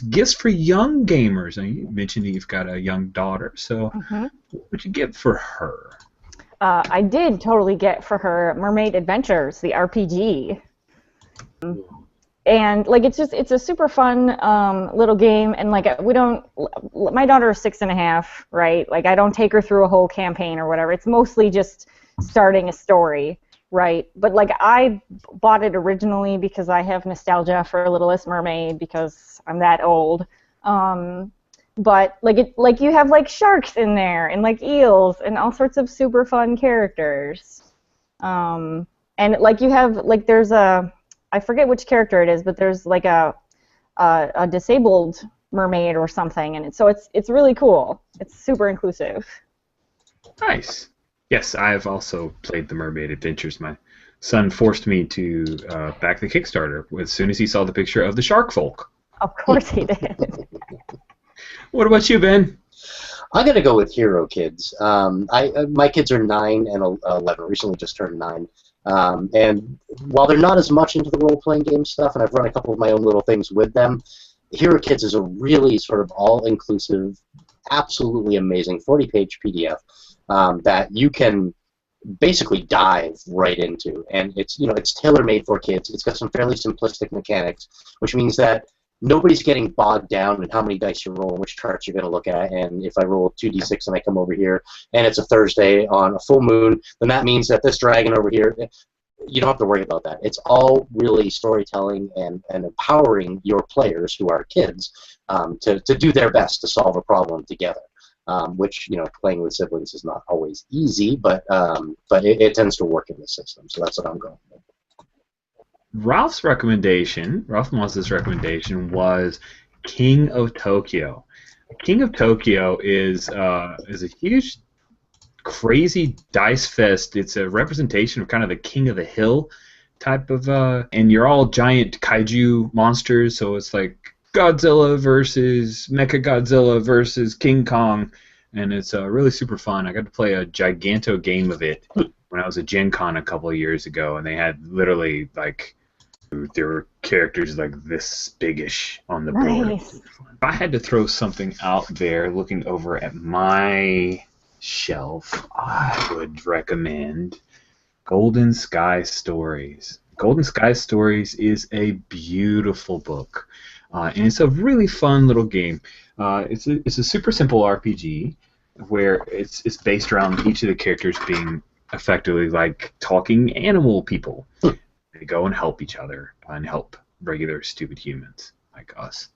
gifts for young gamers. And you mentioned that you've got a young daughter, so what would you get for her? I did totally get for her Mermaid Adventures, the RPG. And like it's a super fun little game, and like my daughter is 6.5, right? Like I don't take her through a whole campaign or whatever. It's mostly just starting a story, right? But like I bought it originally because I have nostalgia for Littlest Mermaid because I'm that old. But like you have like sharks in there and like eels and all sorts of super fun characters. And like you have like there's I forget which character it is, but there's like a disabled mermaid or something, and so it's really cool. It's super inclusive. Nice. Yes, I've also played the Mermaid Adventures. My son forced me to back the Kickstarter as soon as he saw the picture of the shark folk. Of course he did. What about you, Ben? I'm gonna go with Hero Kids. My kids are 9 and 11. Recently, just turned 9. And while they're not as much into the role-playing game stuff, and I've run a couple of my own little things with them, Hero Kids is a really sort of all-inclusive, absolutely amazing 40-page PDF that you can basically dive right into. And it's tailor-made for kids. It's got some fairly simplistic mechanics, which means that nobody's getting bogged down in how many dice you roll and which charts you're going to look at. And if I roll 2d6 and I come over here and it's a Thursday on a full moon, then that means that this dragon over here, you don't have to worry about that. It's all really storytelling and empowering your players, who are kids, to do their best to solve a problem together. Which, playing with siblings is not always easy, but it tends to work in the system. So that's what I'm going with. Ralph Moss's recommendation was King of Tokyo. King of Tokyo is a huge, crazy dice fest. It's a representation of kind of the King of the Hill type of, and you're all giant kaiju monsters, so it's like Godzilla versus Mechagodzilla versus King Kong, and it's really super fun. I got to play a giganto game of it when I was at Gen Con a couple of years ago, and they had literally like there were characters like this biggish on the board. Nice. If I had to throw something out there, looking over at my shelf, I would recommend Golden Sky Stories. Golden Sky Stories is a beautiful book, and it's a really fun little game. It's a super simple RPG where it's based around each of the characters being effectively like talking animal people. They go and help each other and help regular stupid humans like us.